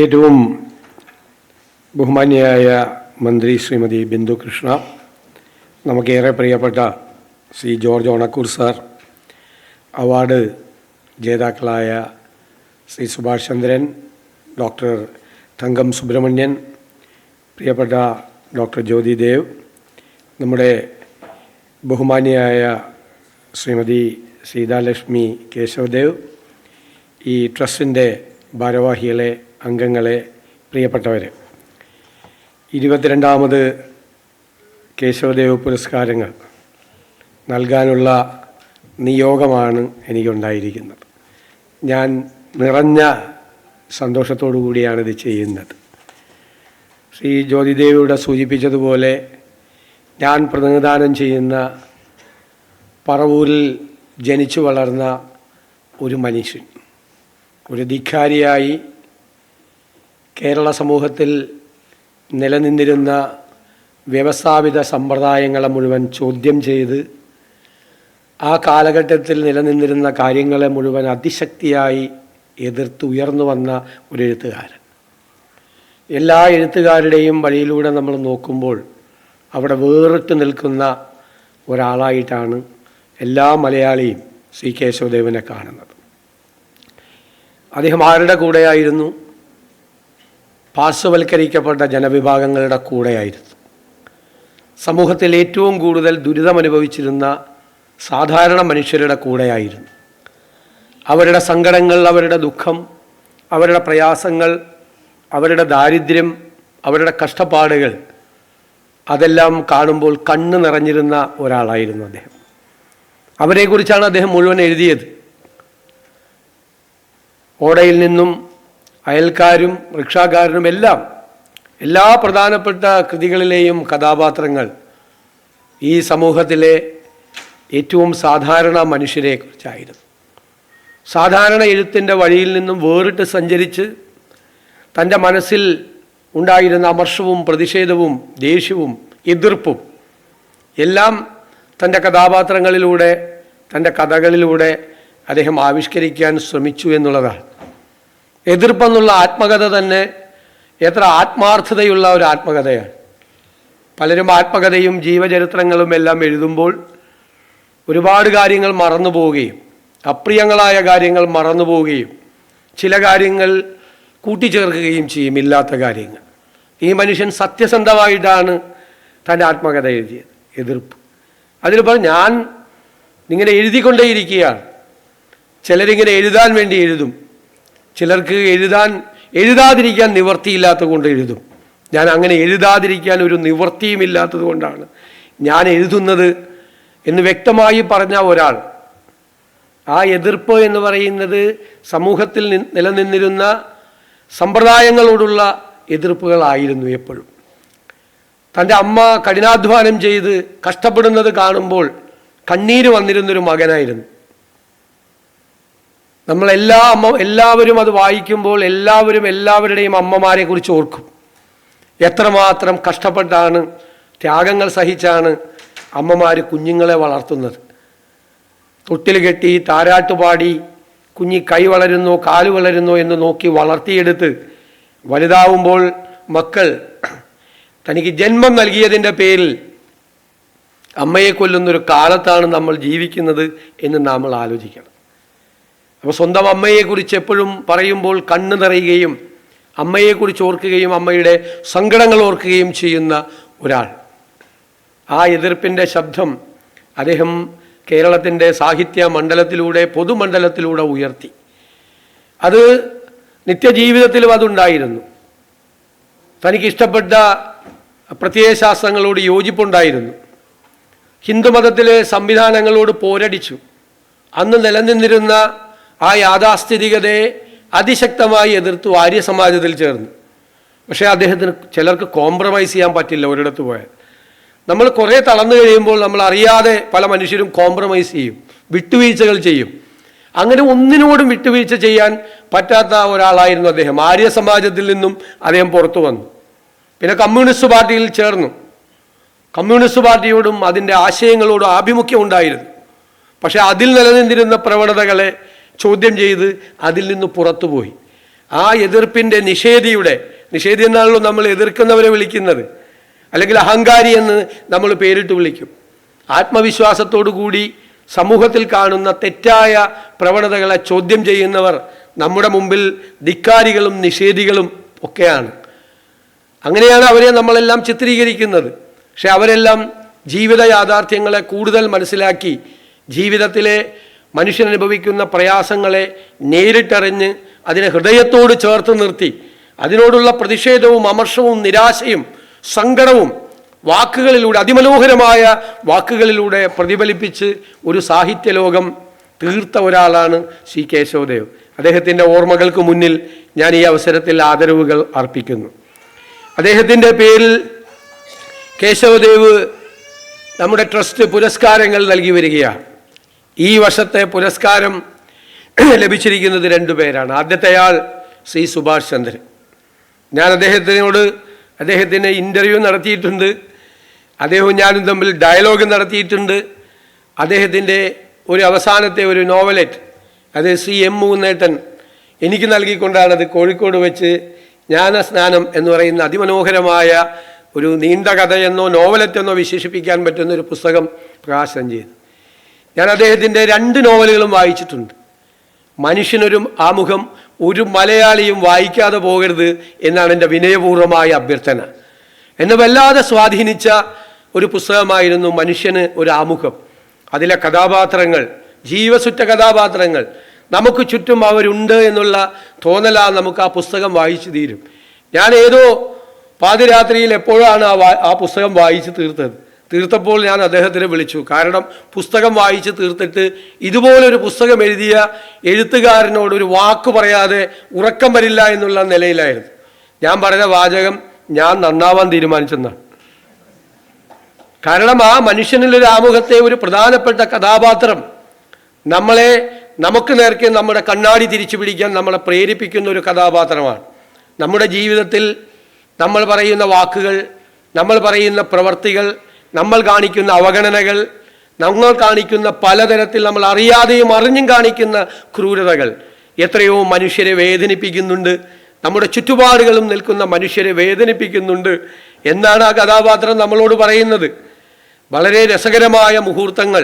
ഏറ്റവും ബഹുമാന്യയായ മന്ത്രി ശ്രീമതി ബിന്ദു കൃഷ്ണ, നമുക്കേറെ പ്രിയപ്പെട്ട Shri George Onakkoor sir, award ജേതാക്കളായ ശ്രീ സുഭാഷ് ചന്ദ്രൻ, ഡോക്ടർ തങ്കം സുബ്രഹ്മണ്യൻ, പ്രിയപ്പെട്ട ഡോക്ടർ ജ്യോതി ദേവ്, നമ്മുടെ ബഹുമാന്യയായ ശ്രീമതി സീതാലക്ഷ്മി കേശവദേവ്, ഈ ട്രസ്റ്റിൻ്റെ ഭാരവാഹികളെ, അംഗങ്ങളെ, പ്രിയപ്പെട്ടവർ, 22ാമത് കേശവദേവ് പുരസ്കാരങ്ങൾ നൽകാനുള്ള നിയോഗമാണ് എനിക്കുണ്ടായിരിക്കുന്നത്. ഞാൻ നിറഞ്ഞ സന്തോഷത്തോടു കൂടിയാണ് ഇത് ചെയ്യുന്നത്. ശ്രീ ജ്യോതിദേവിയുടെ സൂചിപ്പിച്ചതുപോലെ ഞാൻ പ്രതിനിധാനം ചെയ്യുന്ന പറവൂരിൽ ജനിച്ചു വളർന്ന ഒരു മനുഷ്യൻ, ഒരു ധിക്കാരിയായി കേരള സമൂഹത്തിൽ നിലനിന്നിരുന്ന വ്യവസ്ഥാപിത സമ്പ്രദായങ്ങളെ മുഴുവൻ ചോദ്യം ചെയ്ത് ആ കാലഘട്ടത്തിൽ നിലനിന്നിരുന്ന കാര്യങ്ങളെ മുഴുവൻ അതിശക്തിയായി എതിർത്ത് ഉയർന്നു വന്ന ഒരു എഴുത്തുകാരൻ. എല്ലാ എഴുത്തുകാരുടെയും വഴിയിലൂടെ നമ്മൾ നോക്കുമ്പോൾ അവിടെ വേറിട്ട് നിൽക്കുന്ന ഒരാളായിട്ടാണ് എല്ലാ മലയാളിയും ശ്രീ കേശവദേവനെ കാണുന്നത്. അദ്ദേഹം ആരുടെ കൂടെയായിരുന്നു? പാർശ്വവൽക്കരിക്കപ്പെട്ട ജനവിഭാഗങ്ങളുടെ കൂടെയായിരുന്നു. സമൂഹത്തിൽ ഏറ്റവും കൂടുതൽ ദുരിതമനുഭവിച്ചിരുന്ന സാധാരണ മനുഷ്യരുടെ കൂടെയായിരുന്നു. അവരുടെ സങ്കടങ്ങൾ, അവരുടെ ദുഃഖം, അവരുടെ പ്രയാസങ്ങൾ, അവരുടെ ദാരിദ്ര്യം, അവരുടെ കഷ്ടപ്പാടുകൾ, അതെല്ലാം കാണുമ്പോൾ കണ്ണ് നിറഞ്ഞിരുന്ന ഒരാളായിരുന്നു അദ്ദേഹം. അവരെക്കുറിച്ചാണ് അദ്ദേഹം മുഴുവൻ എഴുതിയത്. ഓടയിൽ നിന്നും അയൽക്കാരും റിക്ഷാക്കാരനും എല്ലാം എല്ലാ പ്രധാനപ്പെട്ട കൃതികളിലെയും കഥാപാത്രങ്ങൾ ഈ സമൂഹത്തിലെ ഏറ്റവും സാധാരണ മനുഷ്യരെക്കുറിച്ചായിരുന്നു. സാധാരണ എഴുത്തിൻ്റെ വഴിയിൽ നിന്നും വേറിട്ട് സഞ്ചരിച്ച് തൻ്റെ മനസ്സിൽ ഉണ്ടായിരുന്ന അമർഷവും പ്രതിഷേധവും ദേഷ്യവും എതിർപ്പും എല്ലാം തൻ്റെ കഥാപാത്രങ്ങളിലൂടെ, തൻ്റെ കഥകളിലൂടെ അദ്ദേഹം ആവിഷ്കരിക്കാൻ ശ്രമിച്ചു എന്നുള്ളതാണ്. എതിർപ്പെന്നുള്ള ആത്മകഥ തന്നെ എത്ര ആത്മാർത്ഥതയുള്ള ഒരു ആത്മകഥയാണ്. പലരും ആത്മകഥയും ജീവചരിത്രങ്ങളും എല്ലാം എഴുതുമ്പോൾ ഒരുപാട് കാര്യങ്ങൾ മറന്നു പോവുകയും അപ്രിയങ്ങളായ കാര്യങ്ങൾ മറന്നു പോവുകയും ചില കാര്യങ്ങൾ കൂട്ടിച്ചേർക്കുകയും ചെയ്യും, ഇല്ലാത്ത കാര്യങ്ങൾ. ഈ മനുഷ്യൻ സത്യസന്ധമായിട്ടാണ് തൻ്റെ ആത്മകഥ എഴുതിയത്. എതിർപ്പ് അതിൽ ഞാൻ ഇങ്ങനെ എഴുതിക്കൊണ്ടേയിരിക്കുകയാണ്. ചിലരിങ്ങനെ എഴുതാൻ വേണ്ടി എഴുതും, ചിലർക്ക് എഴുതാതിരിക്കാൻ നിവൃത്തിയില്ലാത്തത് കൊണ്ട് എഴുതും. ഞാൻ അങ്ങനെ എഴുതാതിരിക്കാൻ ഒരു നിവൃത്തിയും ഇല്ലാത്തത് കൊണ്ടാണ് ഞാൻ എഴുതുന്നത് എന്ന് വ്യക്തമായി പറഞ്ഞ ഒരാൾ. ആ എതിർപ്പ് എന്ന് പറയുന്നത് സമൂഹത്തിൽ നിലനിന്നിരുന്ന സമ്പ്രദായങ്ങളോടുള്ള എതിർപ്പുകളായിരുന്നു എപ്പോഴും. തൻ്റെ അമ്മ കഠിനാധ്വാനം ചെയ്ത് കഷ്ടപ്പെടുന്നത് കാണുമ്പോൾ കണ്ണീര് വന്നിരുന്നൊരു മകനായിരുന്നു. എല്ലാവരും അത് വായിക്കുമ്പോൾ എല്ലാവരുടെയും അമ്മമാരെ കുറിച്ച് ഓർക്കും. എത്രമാത്രം കഷ്ടപ്പെട്ടാണ്, ത്യാഗങ്ങൾ സഹിച്ചാണ് അമ്മമാർ കുഞ്ഞുങ്ങളെ വളർത്തുന്നത്. തൊട്ടിൽ കെട്ടി, താരാട്ടുപാടി, കുഞ്ഞി കൈ വളരുന്നോ കാല് വളരുന്നോ എന്ന് നോക്കി വളർത്തിയെടുത്ത് വലുതാവുമ്പോൾ മക്കൾ തനിക്ക് ജന്മം നൽകിയതിൻ്റെ പേരിൽ അമ്മയെ കൊല്ലുന്നൊരു കാലത്താണ് നമ്മൾ ജീവിക്കുന്നത് എന്ന് നമ്മൾ ആലോചിക്കണം. അപ്പോൾ സ്വന്തം അമ്മയെക്കുറിച്ച് എപ്പോഴും പറയുമ്പോൾ കണ്ണ് നിറയുകയും അമ്മയെക്കുറിച്ച് ഓർക്കുകയും അമ്മയുടെ സങ്കടങ്ങൾ ഓർക്കുകയും ചെയ്യുന്ന ഒരാൾ. ആ എതിർപ്പിൻ്റെ ശബ്ദം അദ്ദേഹം കേരളത്തിൻ്റെ സാഹിത്യ മണ്ഡലത്തിലൂടെ, പൊതുമണ്ഡലത്തിലൂടെ ഉയർത്തി. അത് നിത്യജീവിതത്തിലും അതുണ്ടായിരുന്നു. തനിക്കിഷ്ടപ്പെട്ട പ്രത്യയശാസ്ത്രങ്ങളോട് യോജിപ്പുണ്ടായിരുന്നു. ഹിന്ദുമതത്തിലെ സംവിധാനങ്ങളോട് പോരടിച്ചു. അന്ന് നിലനിന്നിരുന്ന ആ യാഥാസ്ഥിതികതയെ അതിശക്തമായി എതിർത്തു ആര്യസമാജത്തിൽ ചേർന്നു. പക്ഷേ അദ്ദേഹത്തിന് ചിലർക്ക് കോംപ്രമൈസ് ചെയ്യാൻ പറ്റില്ല. ഒരിടത്ത് പോയാൽ നമ്മൾ കുറേ തളർന്നു കഴിയുമ്പോൾ നമ്മൾ അറിയാതെ പല മനുഷ്യരും കോംപ്രമൈസ് ചെയ്യും, വിട്ടുവീഴ്ചകൾ ചെയ്യും. അങ്ങനെ ഒന്നിനോടും വിട്ടുവീഴ്ച ചെയ്യാൻ പറ്റാത്ത ഒരാളായിരുന്നു അദ്ദേഹം. ആര്യസമാജത്തിൽ നിന്നും അദ്ദേഹം പുറത്തു വന്നു. പിന്നെ കമ്മ്യൂണിസ്റ്റ് പാർട്ടിയിൽ ചേർന്നു. കമ്മ്യൂണിസ്റ്റ് പാർട്ടിയോടും അതിൻ്റെ ആശയങ്ങളോടും ആഭിമുഖ്യം ഉണ്ടായിരുന്നു. പക്ഷേ അതിൽ നിലനിന്നിരുന്ന പ്രവണതകളെ ചോദ്യം ചെയ്ത് അതിൽ നിന്ന് പുറത്തുപോയി. ആ എതിർപ്പിൻ്റെ നിഷേധി എന്നാണല്ലോ നമ്മൾ എതിർക്കുന്നവരെ വിളിക്കുന്നത്, അല്ലെങ്കിൽ അഹങ്കാരി എന്ന് നമ്മൾ പേരിട്ട് വിളിക്കും. ആത്മവിശ്വാസത്തോടു കൂടി സമൂഹത്തിൽ കാണുന്ന തെറ്റായ പ്രവണതകളെ ചോദ്യം ചെയ്യുന്നവർ നമ്മുടെ മുമ്പിൽ ധിക്കാരികളും നിഷേധികളും ഒക്കെയാണ്. അങ്ങനെയാണ് അവരെ നമ്മളെല്ലാം ചിത്രീകരിക്കുന്നത്. പക്ഷെ അവരെല്ലാം ജീവിത യാഥാർത്ഥ്യങ്ങളെ കൂടുതൽ മനസ്സിലാക്കി ജീവിതത്തിലെ മനുഷ്യൻ അനുഭവിക്കുന്ന പ്രയാസങ്ങളെ നേരിട്ടറിഞ്ഞ് അതിനെ ഹൃദയത്തോട് ചേർത്ത് നിർത്തി അതിനോടുള്ള പ്രതിഷേധവും അമർഷവും നിരാശയും സങ്കടവും വാക്കുകളിലൂടെ, അതിമനോഹരമായ വാക്കുകളിലൂടെ പ്രതിഫലിപ്പിച്ച് ഒരു സാഹിത്യലോകം തീർത്ത ഒരാളാണ് ശ്രീ കേശവദേവ്. അദ്ദേഹത്തിൻ്റെ ഓർമ്മകൾക്ക് മുന്നിൽ ഞാൻ ഈ അവസരത്തിൽ ആദരവുകൾ അർപ്പിക്കുന്നു. അദ്ദേഹത്തിൻ്റെ പേരിൽ കേശവദേവ് നമ്മുടെ ട്രസ്റ്റ് പുരസ്കാരങ്ങൾ നൽകി വരികയാണ്. ഈ വർഷത്തെ പുരസ്കാരം ലഭിച്ചിരിക്കുന്നത് 2 പേരാണ്. ആദ്യത്തെയാൾ ശ്രീ സുഭാഷ് ചന്ദ്രൻ. ഞാൻ അദ്ദേഹത്തിന് ഇൻ്റർവ്യൂ നടത്തിയിട്ടുണ്ട്. അദ്ദേഹവും ഞാനും തമ്മിൽ ഡയലോഗ് നടത്തിയിട്ടുണ്ട്. അദ്ദേഹത്തിൻ്റെ ഒരു അവസാനത്തെ ഒരു നോവലറ്റ് അത് ശ്രീ എം മൂന്നേട്ടൻ എനിക്ക് നൽകിക്കൊണ്ടാണ് അത് കോഴിക്കോട് വെച്ച് ജ്ഞാനസ്നാനം എന്ന് പറയുന്ന അതിമനോഹരമായ ഒരു നീണ്ട കഥയെന്നോ നോവലറ്റെന്നോ വിശേഷിപ്പിക്കാൻ പറ്റുന്ന ഒരു പുസ്തകം പ്രകാശനം ചെയ്തു. ഞാൻ അദ്ദേഹത്തിൻ്റെ 2 നോവലുകളും വായിച്ചിട്ടുണ്ട്. മനുഷ്യനൊരു ആമുഖം ഒരു മലയാളിയും വായിക്കാതെ പോകരുത് എന്നാണ് എൻ്റെ വിനയപൂർവമായ അഭ്യർത്ഥന. എന്നെ വല്ലാതെ സ്വാധീനിച്ച ഒരു പുസ്തകമായിരുന്നു മനുഷ്യന് ഒരു ആമുഖം. അതിലെ കഥാപാത്രങ്ങൾ, ജീവസുറ്റ കഥാപാത്രങ്ങൾ, നമുക്ക് ചുറ്റും അവരുണ്ട് എന്നുള്ള തോന്നലാണ് നമുക്ക് ആ പുസ്തകം വായിച്ചു തീരും. ഞാൻ ഏതോ പാതിരാത്രിയിൽ എപ്പോഴാണ് ആ പുസ്തകം വായിച്ച് തീർത്തപ്പോൾ ഞാൻ അദ്ദേഹത്തിനെ വിളിച്ചു. കാരണം പുസ്തകം വായിച്ച് തീർത്തിട്ട് ഇതുപോലൊരു പുസ്തകം എഴുതിയ എഴുത്തുകാരനോട് ഒരു വാക്ക് പറയാതെ ഉറക്കം വരില്ല എന്നുള്ള നിലയിലായിരുന്നു. ഞാൻ പറഞ്ഞ വാചകം, ഞാൻ നന്നാവാൻ തീരുമാനിച്ചെന്നാണ്. കാരണം ആ മനുഷ്യനിലൊരു ആമുഖത്തെ ഒരു പ്രധാനപ്പെട്ട കഥാപാത്രം നമുക്ക് നേർക്ക് നമ്മുടെ കണ്ണാടി തിരിച്ചു പിടിക്കാൻ നമ്മളെ പ്രേരിപ്പിക്കുന്ന ഒരു കഥാപാത്രമാണ്. നമ്മുടെ ജീവിതത്തിൽ നമ്മൾ പറയുന്ന വാക്കുകൾ, നമ്മൾ പറയുന്ന പ്രവർത്തികൾ, നമ്മൾ കാണിക്കുന്ന അവഗണനകൾ, നമ്മൾ കാണിക്കുന്ന പലതരത്തിൽ നമ്മൾ അറിയാതെയും അറിഞ്ഞും കാണിക്കുന്ന ക്രൂരതകൾ എത്രയോ മനുഷ്യരെ വേദനിപ്പിക്കുന്നുണ്ട്. നമ്മുടെ ചുറ്റുപാടുകളും നിൽക്കുന്ന മനുഷ്യരെ വേദനിപ്പിക്കുന്നുണ്ട് എന്നാണ് ആ കഥാപാത്രം നമ്മളോട് പറയുന്നത്. വളരെ രസകരമായ മുഹൂർത്തങ്ങൾ,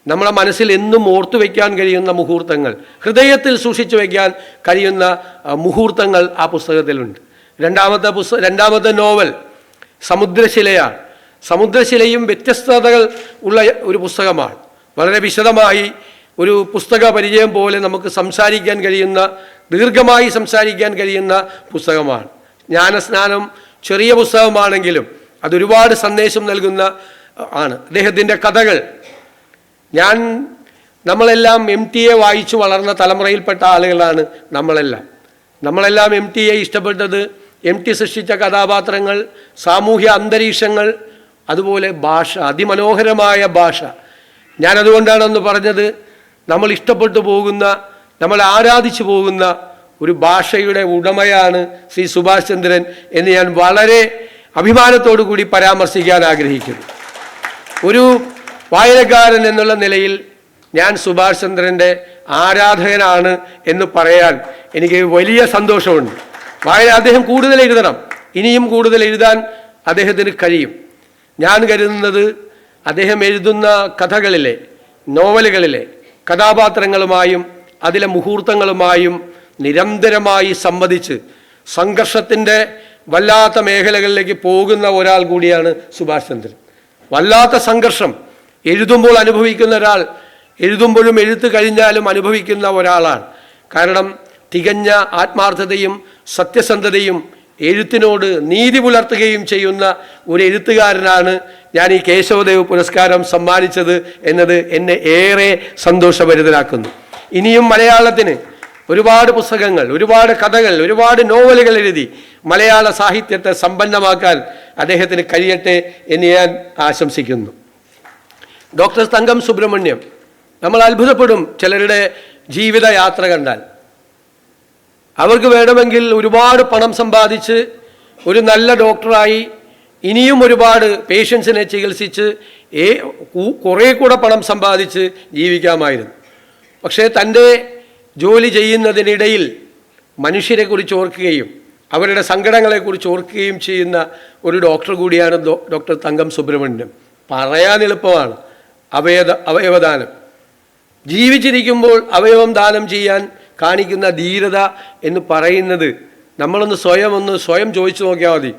നമ്മളെ മനസ്സിൽ എന്നും ഓർത്തു വയ്ക്കാൻ കഴിയുന്ന മുഹൂർത്തങ്ങൾ, ഹൃദയത്തിൽ സൂക്ഷിച്ചു വയ്ക്കാൻ കഴിയുന്ന മുഹൂർത്തങ്ങൾ ആ പുസ്തകത്തിലുണ്ട്. രണ്ടാമത്തെ നോവൽ സമുദ്രശിലയാണ്. സമുദ്രശിലയും വ്യത്യസ്തതകൾ ഉള്ള ഒരു പുസ്തകമാണ്. വളരെ വിശദമായി ഒരു പുസ്തക പരിചയം പോലെ നമുക്ക് സംസാരിക്കാൻ കഴിയുന്ന, ദീർഘമായി സംസാരിക്കാൻ കഴിയുന്ന പുസ്തകമാണ്. ജ്ഞാനസ്നാനം ചെറിയ പുസ്തകമാണെങ്കിലും അതൊരുപാട് സന്ദേശം നൽകുന്ന ആണ്. അദ്ദേഹത്തിൻ്റെ കഥകൾ, നമ്മളെല്ലാം MTയെ വായിച്ചു വളർന്ന തലമുറയിൽപ്പെട്ട ആളുകളാണ് നമ്മളെല്ലാം MTയെ ഇഷ്ടപ്പെട്ടത് MT സൃഷ്ടിച്ച കഥാപാത്രങ്ങൾ, സാമൂഹ്യ അന്തരീക്ഷങ്ങൾ, അതുപോലെ ഭാഷ, അതിമനോഹരമായ ഭാഷ. ഞാനതുകൊണ്ടാണ് അന്ന് പറഞ്ഞത്, നമ്മൾ ഇഷ്ടപ്പെട്ടു പോകുന്ന, നമ്മൾ ആരാധിച്ചു പോകുന്ന ഒരു ഭാഷയുടെ ഉടമയാണ് ശ്രീ സുഭാഷ് ചന്ദ്രൻ എന്ന് ഞാൻ വളരെ അഭിമാനത്തോടു കൂടി പരാമർശിക്കാൻ ആഗ്രഹിക്കുന്നു. ഒരു വായനക്കാരൻ എന്നുള്ള നിലയിൽ ഞാൻ സുഭാഷ് ചന്ദ്രൻ്റെ ആരാധകനാണ് എന്ന് പറയാൻ എനിക്ക് വലിയ സന്തോഷമുണ്ട്. അദ്ദേഹം കൂടുതൽ എഴുതണം, ഇനിയും കൂടുതൽ എഴുതാൻ അദ്ദേഹത്തിന് കഴിയും. ഞാൻ കരുതുന്നത് അദ്ദേഹം എഴുതുന്ന കഥകളിലെ, നോവലുകളിലെ കഥാപാത്രങ്ങളുമായും അതിലെ മുഹൂർത്തങ്ങളുമായും നിരന്തരമായി സംവദിച്ച് സംഘർഷത്തിൻ്റെ വല്ലാത്ത മേഖലകളിലേക്ക് പോകുന്ന ഒരാൾ കൂടിയാണ് സുഭാഷ് ചന്ദ്രൻ. വല്ലാത്ത സംഘർഷം എഴുതുമ്പോൾ അനുഭവിക്കുന്ന ഒരാൾ, എഴുതുമ്പോഴും എഴുത്ത് കഴിഞ്ഞാലും അനുഭവിക്കുന്ന ഒരാളാണ്. കാരണം തികഞ്ഞ ആത്മാർത്ഥതയും സത്യസന്ധതയും എഴുത്തിനോട് നീതി പുലർത്തുകയും ചെയ്യുന്ന ഒരു എഴുത്തുകാരനാണ് ഞാൻ ഈ കേശവദേവ് പുരസ്കാരം സമ്മാനിച്ചത് എന്നത് എന്നെ ഏറെ സന്തോഷഭരിതനാക്കുന്നു. ഇനിയും മലയാളത്തിന് ഒരുപാട് പുസ്തകങ്ങൾ, ഒരുപാട് കഥകൾ, ഒരുപാട് നോവലുകൾ എഴുതി മലയാള സാഹിത്യത്തെ സമ്പന്നമാക്കാൻ അദ്ദേഹത്തിന് കഴിയട്ടെ എന്ന് ഞാൻ ആശംസിക്കുന്നു. ഡോക്ടർ തങ്കം സുബ്രഹ്മണ്യം, നമ്മൾ അത്ഭുതപ്പെടും ചിലരുടെ ജീവിതയാത്ര കണ്ടാൽ. അവർക്ക് വേണമെങ്കിൽ ഒരുപാട് പണം സമ്പാദിച്ച് ഒരു നല്ല ഡോക്ടറായി ഇനിയും ഒരുപാട് പേഷ്യൻസിനെ ചികിത്സിച്ച് കുറേ കൂടെ പണം സമ്പാദിച്ച് ജീവിക്കാമായിരുന്നു. പക്ഷേ തൻ്റെ ജോലി ചെയ്യുന്നതിനിടയിൽ മനുഷ്യരെക്കുറിച്ച് ഓർക്കുകയും അവരുടെ സങ്കടങ്ങളെക്കുറിച്ച് ഓർക്കുകയും ചെയ്യുന്ന ഒരു ഡോക്ടർ കൂടിയാണ് ഡോക്ടർ തങ്കം സുബ്രഹ്മണ്യം. പറയാൻ എളുപ്പമാണ് അവയവദാനം. ജീവിച്ചിരിക്കുമ്പോൾ അവയവം ദാനം ചെയ്യാൻ കാണിക്കുന്ന ധീരത എന്ന് പറയുന്നത് നമ്മളൊന്ന് സ്വയം ചോദിച്ചു നോക്കിയാൽ മതി.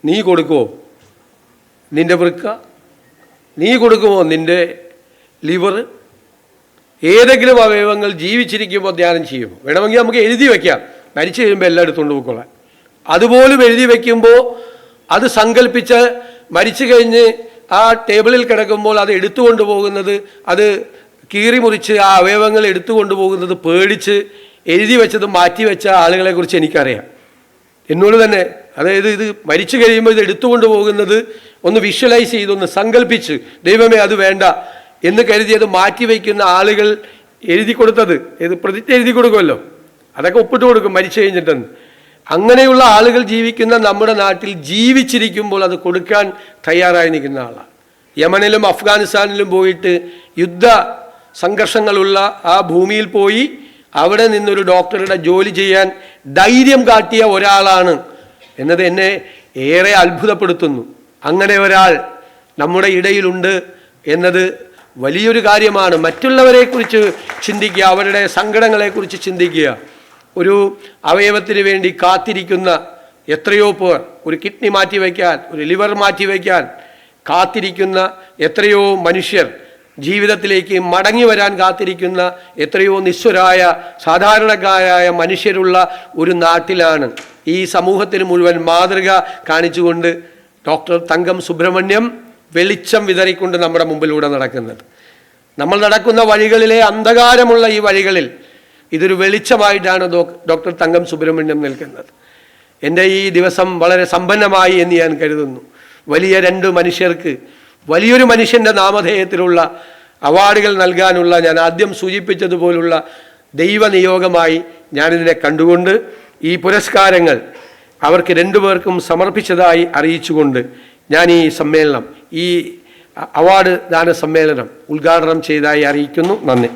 നീ കൊടുക്കുമോ നിൻ്റെ വൃക്ക? നീ കൊടുക്കുമോ നിൻ്റെ ലിവർ? ഏതെങ്കിലും അവയവങ്ങൾ ജീവിച്ചിരിക്കുമ്പോൾ ധ്യാനം ചെയ്യുമോ? വേണമെങ്കിൽ നമുക്ക് എഴുതി വയ്ക്കാം, മരിച്ചു കഴിയുമ്പോൾ എല്ലാം എടുത്തുകൊണ്ട് പോയിക്കൊള്ളാൻ. അതുപോലും എഴുതി വയ്ക്കുമ്പോൾ അത് സങ്കല്പിച്ച് മരിച്ചു കഴിഞ്ഞ് ആ ടേബിളിൽ കിടക്കുമ്പോൾ അത് എടുത്തുകൊണ്ട് പോകുന്നത്, അത് കീറി മുറിച്ച് ആ അവയവങ്ങൾ എടുത്തുകൊണ്ട് പോകുന്നത് പേടിച്ച് എഴുതി വെച്ചത് മാറ്റിവെച്ച ആളുകളെക്കുറിച്ച് എനിക്കറിയാം. എന്നോട് തന്നെ, അതായത് ഇത് മരിച്ചു കഴിയുമ്പോൾ ഇത് എടുത്തുകൊണ്ട് പോകുന്നത് ഒന്ന് വിഷ്വലൈസ് ചെയ്തൊന്ന് സങ്കല്പിച്ച്, ദൈവമേ അത് വേണ്ട എന്ന് കരുതിയത് മാറ്റിവെക്കുന്ന ആളുകൾ എഴുതി കൊടുത്തത്, പ്രതിജ്ഞ എഴുതി കൊടുക്കുമല്ലോ, അതൊക്കെ ഒപ്പിട്ട് കൊടുക്കും മരിച്ചു കഴിഞ്ഞിട്ടെന്ന്. അങ്ങനെയുള്ള ആളുകൾ ജീവിക്കുന്ന നമ്മുടെ നാട്ടിൽ ജീവിച്ചിരിക്കുമ്പോൾ അത് കൊടുക്കാൻ തയ്യാറായി നിൽക്കുന്ന ആളാണ്. യമനിലും അഫ്ഗാനിസ്ഥാനിലും പോയിട്ട് യുദ്ധ സംഘർഷങ്ങളുള്ള ആ ഭൂമിയിൽ പോയി അവിടെ നിന്നൊരു ഡോക്ടറുടെ ജോലി ചെയ്യാൻ ധൈര്യം കാട്ടിയ ഒരാളാണ് എന്നത് എന്നെ ഏറെ അത്ഭുതപ്പെടുത്തുന്നു. അങ്ങനെ ഒരാൾ നമ്മുടെ ഇടയിലുണ്ട് എന്നത് വലിയൊരു കാര്യമാണ്. മറ്റുള്ളവരെക്കുറിച്ച് ചിന്തിക്കുക, അവരുടെ സങ്കടങ്ങളെക്കുറിച്ച് ചിന്തിക്കുക. ഒരു അവയവത്തിന് വേണ്ടി കാത്തിരിക്കുന്ന എത്രയോ പേർ, ഒരു കിഡ്നി മാറ്റിവെക്കാൻ, ഒരു ലിവർ മാറ്റിവെക്കാൻ കാത്തിരിക്കുന്ന എത്രയോ മനുഷ്യർ, ജീവിതത്തിലേക്ക് മടങ്ങി വരാൻ കാത്തിരിക്കുന്ന എത്രയോ നിസ്വരായ സാധാരണക്കാരായ മനുഷ്യരുള്ള ഒരു നാട്ടിലാണ് ഈ സമൂഹത്തിന് മുഴുവൻ മാതൃക കാണിച്ചുകൊണ്ട് ഡോക്ടർ തങ്കം സുബ്രഹ്മണ്യം വെളിച്ചം വിതറിക്കൊണ്ട് നമ്മുടെ മുമ്പിലൂടെ നടക്കുന്നത്. നമ്മൾ നടക്കുന്ന വഴികളിലെ അന്ധകാരമുള്ള ഈ വഴികളിൽ ഇതൊരു വെളിച്ചമായിട്ടാണ് ഡോക്ടർ തങ്കം സുബ്രഹ്മണ്യം നിൽക്കുന്നത്. എൻ്റെ ഈ ദിവസം വളരെ സമ്പന്നമായി എന്ന് ഞാൻ കരുതുന്നു. വലിയ രണ്ട് മനുഷ്യർക്ക്, വലിയൊരു മനുഷ്യൻ്റെ നാമധേയത്തിലുള്ള അവാർഡുകൾ നൽകാനുള്ള, ഞാൻ ആദ്യം സൂചിപ്പിച്ചതുപോലുള്ള ദൈവനിയോഗമായി ഞാനിതിനെ കണ്ടുകൊണ്ട് ഈ പുരസ്കാരങ്ങൾ അവർക്ക് രണ്ടുപേർക്കും സമർപ്പിച്ചതായി അറിയിച്ചുകൊണ്ട് ഞാൻ ഈ സമ്മേളനം, ഈ അവാർഡ് ദാന സമ്മേളനം ഉദ്ഘാടനം ചെയ്തതായി അറിയിക്കുന്നു. നന്ദി.